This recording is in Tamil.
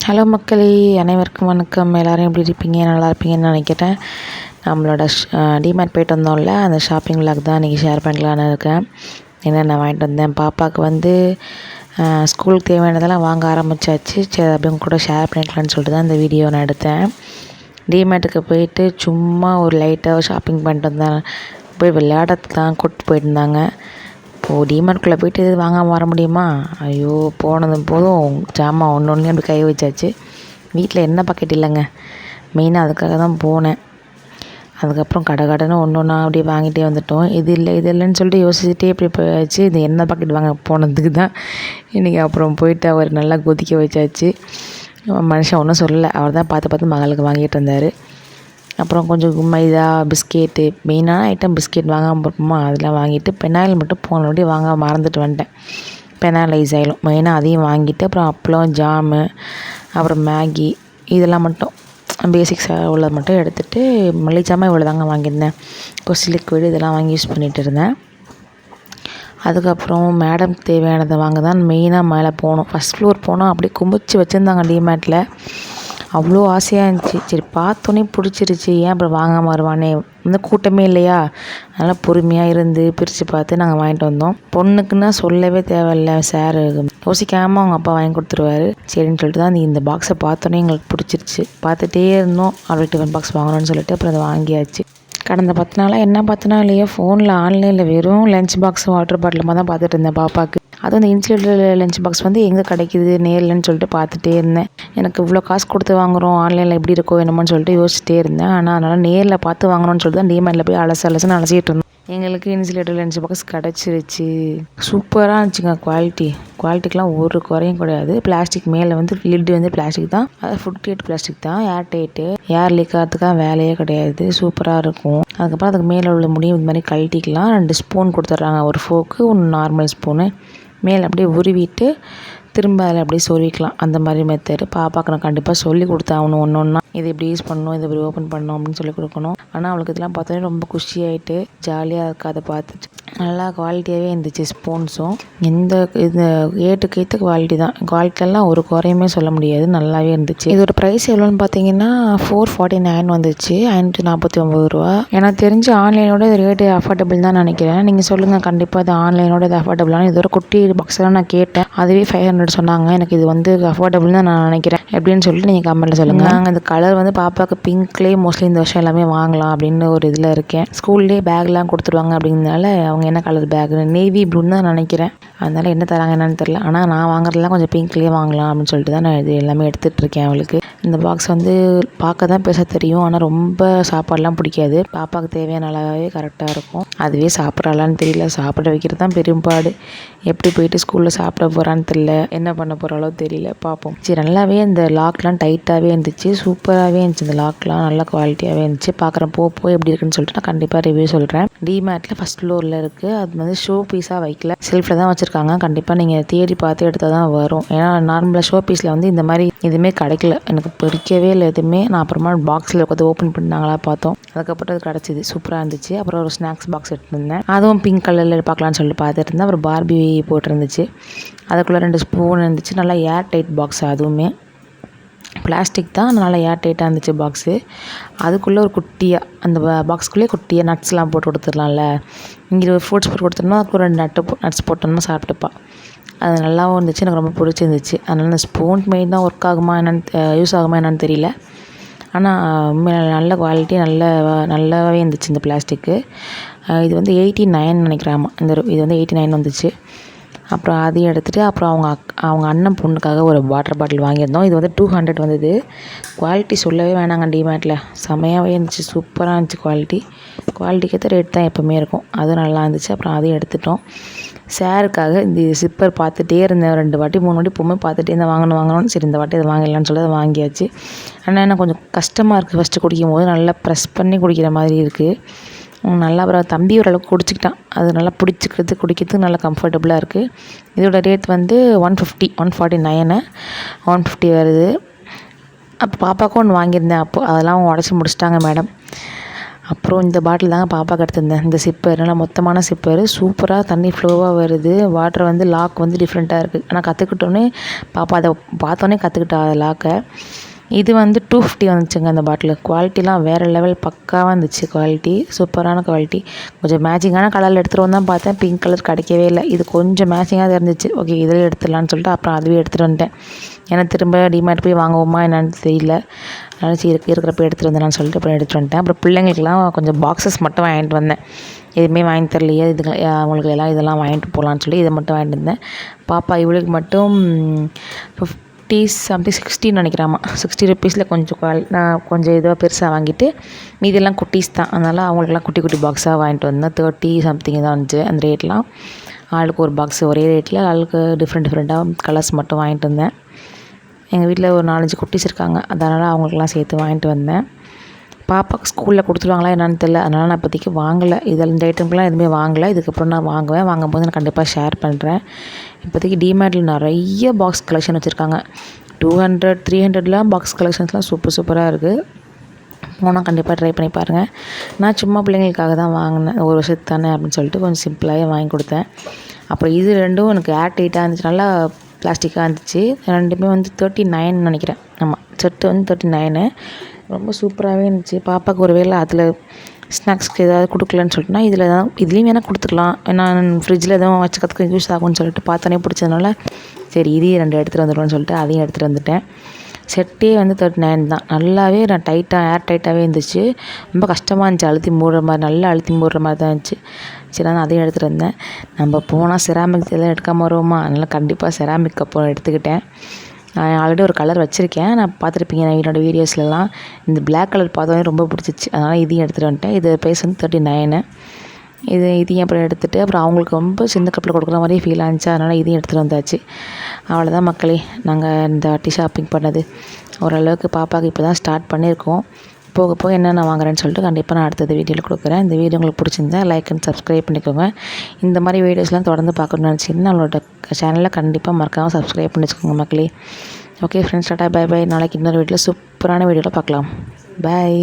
ஹலோ மக்களே, அனைவருக்கும் வணக்கம். எல்லோரும் எப்படி இருப்பீங்க? நல்லா இருப்பீங்கன்னு நினைக்கிறேன். நம்மளோட டிமார்ட் போய்ட்டு வந்தோம்ல, அந்த ஷாப்பிங் விலாக் தான் இன்றைக்கி ஷேர் பண்ணலான்னு இருக்கேன். என்னென்ன வாங்கிட்டு வந்தேன், பாப்பாவுக்கு வந்து ஸ்கூலுக்கு தேவையானதெல்லாம் வாங்க ஆரம்பித்தாச்சு. சரி, அப்படியும் கூட ஷேர் பண்ணிக்கலான்னு சொல்லிட்டு தான் இந்த வீடியோ நான் எடுத்தேன். டிமார்ட்டுக்கு போயிட்டு சும்மா ஒரு லைட்டாக ஷாப்பிங் பண்ணிட்டு வந்தேன். போய் விளையாடத்துக்கு தான் கூப்பிட்டு போயிருந்தாங்க. இப்போது டிமார்ட்குள்ளே போய்ட்டு எது வாங்காமல் வர முடியுமா? ஐயோ, போனதும் போதும் ஜாமான் ஒன்று ஒன்று அப்படி கை வச்சாச்சு. வீட்டில் என்ன பாக்கெட் இல்லைங்க, மெயினாக அதுக்காக தான் போனேன். அதுக்கப்புறம் கடன்னு ஒன்று ஒன்றா அப்படியே வாங்கிட்டே வந்துட்டோம். இது இல்லைன்னு சொல்லிட்டு யோசிச்சுட்டே இப்படி போயாச்சு. இது என்ன பாக்கெட் வாங்க போனதுக்கு தான் இன்றைக்கி. அப்புறம் போயிட்டு அவர் நல்லா கொதிக்க வச்சாச்சு. மனுஷன் ஒன்றும் சொல்லலை, அவர் தான் பார்த்து மகளுக்கு வாங்கிட்டு இருந்தார். அப்புறம் கொஞ்சம் மைதா, பிஸ்கெட்டு, மெயினான ஐட்டம் பிஸ்கெட் வாங்காமல் போட்டோமா, அதெல்லாம் வாங்கிட்டு பெனாயில் மட்டும் போனபடி வாங்க மறந்துட்டு வந்துட்டேன். பெனாயில் ஐஸாயிலும் மெயினாக அதையும் வாங்கிட்டு, அப்புறம் அப்பளம், ஜாமு, அப்புறம் மேகி, இதெல்லாம் மட்டும் பேசிக்ஸாக உள்ளது மட்டும் எடுத்துகிட்டு மளிகை ஜாமான் இவ்வளோ தாங்க வாங்கியிருந்தேன். கொசு லிக்விட் இதெல்லாம் வாங்கி யூஸ் பண்ணிகிட்டு இருந்தேன். அதுக்கப்புறம் மேடம்க்கு தேவையானதை வாங்க தான் மெயினாக மேலே போனோம். ஃபஸ்ட் ஃப்ளோர் போனோம். அப்படியே கும்பிச்சு வச்சுருந்தாங்க டிமார்ட்டில். அவ்வளோ ஆசையாக இருந்துச்சு. சரி, பார்த்தோன்னே பிடிச்சிருச்சு, ஏன் அப்புறம் வாங்காமல் வருவானே, வந்து கூட்டமே இல்லையா, அதனால் பொறுமையாக இருந்து பிரித்து பார்த்து நாங்கள் வாங்கிட்டு வந்தோம். பொண்ணுக்குன்னா சொல்லவே தேவையில்லை, சார் யோசிக்காமல் அவங்க அப்பா வாங்கி கொடுத்துருவாரு. சரின்னு சொல்லிட்டு தான் இந்த பாக்ஸை பார்த்தோன்னே எங்களுக்கு பிடிச்சிருச்சு. பார்த்துட்டே இருந்தோம் அவளுக்கு டிஃபன் பாக்ஸ் வாங்கணும்னு சொல்லிட்டு. அப்புறம் அதை வாங்கியாச்சு. கடந்த 10 நாளாக என்ன பார்த்தனா இல்லையோ, ஃபோனில் ஆன்லைனில் வெறும் லஞ்ச் பாக்ஸ், வாட்டர் பாட்டிலுமா தான் பார்த்துட்டு இருந்தேன் பாப்பாவுக்கு. அதுவும் இந்த இன்சுலேட்டர் லஞ்ச் பாக்ஸ் வந்து எங்கே கிடைக்கிது நேர்லன்னு சொல்லிட்டு பார்த்துட்டே இருந்தேன். எனக்கு இவ்வளோ காசு கொடுத்து வாங்குகிறோம், ஆன்லைனில் எப்படி இருக்கோ என்னமோன்னு சொல்லிட்டு யோசிச்சிட்டே இருந்தேன். ஆனால் அதனால் நேரில் பார்த்து வாங்கணும்னு சொல்லிட்டு தான் டிமார்ட்டில் போய் அலசுன்னு அலசிட்டு இருந்தோம். எங்களுக்கு இன்சுலேட்டர் லஞ்ச் பாக்ஸ் கிடச்சிருச்சு. சூப்பராக இருந்துச்சுங்க. குவாலிட்டிக்கெலாம் ஒரு குறையும் கிடையாது. பிளாஸ்டிக் மேலே வந்து லிட்டு வந்து பிளாஸ்டிக் தான், அதாவது ஃபுட் கிரேட் பிளாஸ்டிக் தான், ஏர் டைட்டு, ஏர் லீக் ஆகிறதுக்காக வேலையே கிடையாது. சூப்பராக இருக்கும். அதுக்கப்புறம் அதுக்கு மேலே உள்ள முடியும் இது மாதிரி கழட்டிக்கலாம். 2 ஸ்பூன் கொடுத்துட்றாங்க, ஒரு ஃபோக்கு, ஒன்று நார்மல் ஸ்பூனு. மேலே அப்படியே உருவிட்டு திரும்ப அதில் அப்படியே சொருவிக்கலாம். அந்த மாதிரி மெத்தடு பாப்பாவுக்கு நான் கண்டிப்பாக சொல்லி கொடுத்தாகணும். ஒன்று ஒன்றா இது எப்படி யூஸ் பண்ணணும், இது எப்படி ஓப்பன் பண்ணணும் அப்படின்னு சொல்லி கொடுக்கணும். ஆனால் அவளுக்கு இதெல்லாம் பார்த்தோன்னே ரொம்ப குஷியாகிட்டு ஜாலியாக இருக்குது. அதை பார்த்துட்டு நல்லா குவாலிட்டியாகவே இருந்துச்சு. ஸ்பூன்ஸும் இந்த இது ஏற்றுக்கு ஏற்ற குவாலிட்டி தான். குவாலிட்டியெல்லாம் ஒரு குறையுமே சொல்ல முடியாது, நல்லாவே இருந்துச்சு. இதோட ப்ரைஸ் எவ்வளோன்னு பார்த்தீங்கன்னா 449 வந்துச்சு, 549 ரூபா. எனக்கு தெரிஞ்சு ஆன்லைனோட இது ரேட்டு அஃபோர்டபுள் தான் நினைக்கிறேன். நீங்கள் சொல்லுங்கள், கண்டிப்பாக இது ஆன்லைனோட இது அஃபோர்டபுளான. இதோட குட்டி பாக்ஸெல்லாம் நான் கேட்டேன், அதுவே 500 சொன்னாங்க. எனக்கு இது வந்து அஃபோர்டபுள் தான் நான் நினைக்கிறேன். எப்படின்னு சொல்லிட்டு நீங்கள் கமெண்ட்டில் சொல்லுங்கள். நாங்கள் இந்த கலர் வந்து பாப்பாவுக்கு பிங்க்லேயே மோஸ்ட்லி இந்த வருஷம் எல்லாமே வாங்கலாம் அப்படின்னு ஒரு இதில் இருக்கேன். ஸ்கூல்லேயே பேக்லாம் கொடுத்துருவாங்க அப்படிங்கிறதுனால அவங்க என்ன கலர் பேக், நேவி ப்ளூன்னு தான் நினைக்கிறேன். அதனால் என்ன தராங்க என்னன்னு தெரியல. ஆனால் நான் வாங்குறதுலாம் கொஞ்சம் பிங்க்லேயே வாங்கலாம் அப்படின்னு சொல்லிட்டு தான் நான் இது எல்லாமே எடுத்துகிட்டு இருக்கேன். அவளுக்கு இந்த பாக்ஸ் வந்து பார்க்க தான் பேச தெரியும், ஆனால் ரொம்ப சாப்பாடெலாம் பிடிக்காது. பாப்பாவுக்கு தேவையான அளவே கரெக்டாக இருக்கும். அதுவே சாப்பிட்றாளான்னு தெரியல, சாப்பிட வைக்கிறது தான் பெரும்பாடு. எப்படி போயிட்டு ஸ்கூலில் சாப்பிட போகிறான்னு தெரியல, என்ன பண்ண போகிறாலோ தெரியல, பார்ப்போம். சரி, நல்லாவே இந்த லாக்லாம் டைட்டாகவே இருந்துச்சு, சூப்பராகவே இருந்துச்சு. இந்த லாக்லாம் நல்ல குவாலிட்டியாகவே இருந்துச்சு. பார்க்குறேன் போய் எப்படி இருக்குன்னு சொல்லிட்டு நான் கண்டிப்பாக ரிவ்யூ சொல்கிறேன். டிமார்ட்டில் ஃபஸ்ட் ஃப்ளோரில் இருக்குது. அது வந்து ஷோ பீஸாக வைக்கல, செல்ஃபில் தான் வச்சுருக்காங்க. கண்டிப்பாக நீங்கள் தேடி பார்த்து எடுத்தால் தான் வரும். ஏன்னா நார்மலாக ஷோ பீஸில் வந்து இந்த மாதிரி எதுவுமே கிடைக்கல, எனக்கு பிடிக்கவே இல்லை எதுவுமே. நான் அப்புறமா பாக்ஸில் உட்காந்து ஓப்பன் பண்ணாங்களா பார்த்தோம், அதுக்கப்புறம் அது கிடச்சிது, சூப்பராக இருந்துச்சு. அப்புறம் ஒரு ஸ்நாக்ஸ் பாக்ஸ் எடுத்துருந்தேன், அதுவும் பிங்க் கலரில் பார்க்கலான்னு சொல்லிட்டு பார்த்துட்டு இருந்தேன். அப்புறம் பார்பி போட்டிருந்துச்சு, அதுக்குள்ளே 2 ஸ்பூன் இருந்துச்சு. நல்லா ஏர் டைட் பாக்ஸ், அதுவுமே பிளாஸ்டிக் தான், நல்லா ஏர் டைட்டாக இருந்துச்சு பாக்ஸு. அதுக்குள்ளே ஒரு குட்டியாக அந்த பாக்ஸ்க்குள்ளேயே குட்டியாக நட்ஸ்லாம் போட்டு கொடுத்துடலாம்ல. இங்கே ஒரு ஃப்ரூட்ஸ் போட்டு கொடுத்தோம்னா அதுக்கு 2 நட்ஸ் போட்டோம்னா சாப்பிட்டுப்பா. அது நல்லாவும் இருந்துச்சு, எனக்கு ரொம்ப பிடிச்சிருந்துச்சு. அதனால் இந்த ஸ்பூன் மெயின் தான் ஒர்க் ஆகுமா என்னன்னு, யூஸ் ஆகுமா என்னன்னு தெரியல. ஆனால் நல்ல குவாலிட்டி, நல்லாவே இருந்துச்சு இந்த பிளாஸ்டிக்கு. இது வந்து 89 நினைக்கிறாமா. இது வந்து 89 வந்துச்சு. அப்புறம் அதையும் எடுத்துகிட்டு அப்புறம் அவங்க அண்ணன் பொண்ணுக்காக ஒரு வாட்டர் பாட்டில் வாங்கியிருந்தோம். இது வந்து 200 வந்தது. குவாலிட்டி சொல்லவே வேணாங்க, டிமார்ட்டில் செமையாகவே இருந்துச்சு, சூப்பராக இருந்துச்சு. குவாலிட்டிக்கு ஏற்ற ரேட் தான் எப்போவுமே இருக்கும். அதுவும் நல்லா இருந்துச்சு. அப்புறம் அதையும் எடுத்துட்டோம். சாருக்காக இந்த சிப்பர் பார்த்துட்டே இருந்தேன், 2 வாட்டி 3 வாட்டி போகும்போது பார்த்துட்டே இருந்தேன், வாங்கணும்னு. சரி, இந்த வாட்டி அதை வாங்கிடலான்னு சொல்லி அதை வாங்கியாச்சு. ஆனால் என்ன கொஞ்சம் கஷ்டமாக இருக்குது, ஃபஸ்ட்டு குடிக்கும் போது நல்லா ப்ரெஸ் பண்ணி குடிக்கிற மாதிரி இருக்குது. நல்லா அப்புறம் தம்பி ஓரளவுக்கு குடிச்சிக்கிட்டான். அது நல்லா குடிக்கிறதுக்கு நல்லா கம்ஃபர்டபுளாக இருக்குது. இதோட ரேட் வந்து 149 150 வருது. அப்போ பாப்பாவுக்கும் ஒன்று வாங்கியிருந்தேன். அதெல்லாம் அவங்க உடச்சி முடிச்சிட்டாங்க மேடம். அப்புறம் இந்த பாட்டில் தாங்க பாப்பாவுக்கு எடுத்திருந்தேன். இந்த சிப்பர் நல்லா மொத்தமான சிப்பரு, சூப்பராக தண்ணி ஃப்ளோவாக வருது. வாட்டர் வந்து லாக் வந்து டிஃப்ரெண்ட்டாக இருக்குது. ஆனால் கற்றுக்கிட்டோன்னே பாப்பா அதை பார்த்தோன்னே கற்றுக்கிட்டா லாக்கை. இது வந்து 250 வந்துச்சுங்க அந்த பாட்டில். குவாலிட்டிலாம் வேறு லெவல் பக்காவாக இருந்துச்சு. குவாலிட்டி சூப்பரான குவாலிட்டி. கொஞ்சம் மேட்சிங்கான கலரில் எடுத்துகிட்டு தான் பார்த்தேன். பிங்க் கலர் கிடைக்கவே இல்லை. இது கொஞ்சம் மேட்சிங்காக இருந்துச்சு. ஓகே இதில் எடுத்துடலான்னு சொல்லிட்டு அப்புறம் அதுவே எடுத்துகிட்டு வந்துட்டேன். ஏன்னா திரும்ப டிமார்ட் போய் வாங்குவோமா என்னன்னு தெரியல. அதனால் சரி இருக்கிறப்ப எடுத்துகிட்டு வந்தேன்னு சொல்லிட்டு அப்புறம் எடுத்துகிட்டு வந்துட்டேன். அப்புறம் பிள்ளைங்களுக்குலாம் கொஞ்சம் பாக்ஸஸ் மட்டும் வாங்கிட்டு வந்தேன். எதுவுமே வாங்கி தரலையே, இதுக்கு அவங்களுக்கு எல்லாம் இதெல்லாம் வாங்கிட்டு போகலான்னு சொல்லி இதை மட்டும் வாங்கிட்டு வந்தேன். பாப்பா இவளுக்கு மட்டும் 50 சம்திங் 60 நினைக்கிறாமா. 60 ருப்பீஸில் கொஞ்சம் நான் கொஞ்சம் இதுவாக பெருசாக வாங்கிட்டு மீதியெல்லாம் குட்டீஸ் தான். அதனால் அவங்களுக்குலாம் குட்டி குட்டி பாக்ஸாக வாங்கிட்டு வந்தேன். 30 சம்திங் தான் வந்துச்சு அந்த ரேட்லாம். ஆளுக்கு ஒரு பாக்ஸ் ஒரே ரேட்டில், ஆளுக்கு டிஃப்ரெண்ட்டாக கலர்ஸ் மட்டும் வாங்கிட்டு வந்தேன். எங்கள் வீட்டில் ஒரு 4-5 குட்டீஸ் இருக்காங்க. அதனால் அவங்களுக்குலாம் சேர்த்து வாங்கிட்டு வந்தேன். பாப்பாவுக்கு ஸ்கூலில் கொடுத்துருவாங்களா என்னன்னு தெரியல. அதனால் நான் இப்போதைக்கு வாங்கலை. இதில் இந்த ஐட்டம்லாம் எதுவுமே வாங்கலை. இதுக்கப்புறம் நான் வாங்கும்போது நான் கண்டிப்பாக ஷேர் பண்ணுறேன். இப்போதைக்கு டிமார்ட்டில் நிறைய பாக்ஸ் கலெக்ஷன் வச்சுருக்காங்க. 200, 300லாம் பாக்ஸ் கலெக்ஷன்ஸ்லாம் சூப்பராக இருக்குது. போனால் கண்டிப்பாக ட்ரை பண்ணி பாருங்கள். நான் சும்மா பிள்ளைங்களுக்காக தான் வாங்கினேன். ஒரு வருஷத்துக்கு தானே அப்படின்னு சொல்லிட்டு கொஞ்சம் சிம்பிளாகவே வாங்கி கொடுத்தேன். அப்புறம் இது ரெண்டும் எனக்கு ஏர் டைட்டாக இருந்துச்சு, நல்லா பிளாஸ்டிக்காக இருந்துச்சு. ரெண்டுமே வந்து 39 நினைக்கிறேன். ஆமாம், செட்டு வந்து 39. ரொம்ப சூப்பராகவே இருந்துச்சு. பாப்பாவுக்கு ஒரு வேளை அதில் ஸ்நாக்ஸ்க்கு ஏதாவது கொடுக்கலன்னு சொல்லிட்டுனா இதுலேயும் வேணால் கொடுத்துக்கலாம். ஏன்னா ஃப்ரிட்ஜில் எதுவும் வச்சுக்கிறதுக்கு யூஸ் ஆகும்னு சொல்லிட்டு பார்த்தோன்னே பிடிச்சதுனால சரி இதையும் 2 எடுத்துகிட்டு வந்துடுவோம்னு சொல்லிட்டு அதையும் எடுத்துகிட்டு வந்துட்டேன். செட்டே வந்து 39 தான். நல்லாவே நான் ஏர் டைட்டாகவே இருந்துச்சு. ரொம்ப கஷ்டமாக இருந்துச்சு அழுத்தி மூடுற மாதிரி, நல்லா அழுத்தி மூடுற மாதிரி தான் இருந்துச்சு. சரி நான் அதையும் எடுத்துகிட்டு வந்தேன். நம்ம போனால் செராமிக் எல்லாம் எடுக்காமல் வருவோமா, அதனால் கண்டிப்பாக செராமிக் கப்பு எடுத்துக்கிட்டேன். நான் ஆல்ரெடி ஒரு கலர் வச்சுருக்கேன், நான் பார்த்துருப்பீங்க என்னோடய வீடியோஸ்லலாம். இந்த பிளாக் கலர் பார்த்தோன்னே ரொம்ப பிடிச்சிச்சு. அதனால் இதையும் எடுத்துகிட்டு வந்துட்டேன். இது ப்ரைஸ் வந்து 39. இதையும் அப்புறம் எடுத்துகிட்டு அப்புறம் அவங்களுக்கு ரொம்ப சின்ன கப்பில் கொடுக்குற மாதிரியே ஃபீல் ஆச்சு. அதனால் இதையும் எடுத்துகிட்டு வந்தாச்சு. அவ்வளோதான் மக்களே, நாங்கள் இந்த வாட்டி ஷாப்பிங் பண்ணது. ஓரளவுக்கு பாப்பாவுக்கு இப்போ தான் ஸ்டார்ட் பண்ணியிருக்கோம். போக போக என்னென்ன வாங்குறேன்னு சொல்லிட்டு கண்டிப்பாக நான் அடுத்தது வீடியோவில் கொடுக்குறேன். இந்த வீடியோ உங்களுக்கு பிடிச்சிருந்தா லைக் அண்ட் சப்ஸ்கிரைப் பண்ணிக்கோங்க. இந்த மாதிரி வீடியோஸ்லாம் தொடர்ந்து பார்க்கணும்னு நினச்சிங்கன்னா நம்மளோட சேனலில் கண்டிப்பாக மறக்காமல் சப்ஸ்கிரைப் பண்ணி வச்சுக்கோங்க மக்களே. Okay friends, tata bye bye. நாளைக்கு இன்னொரு வீடியோவில் சூப்பரான வீடியோவில் பார்க்கலாம். பாய்.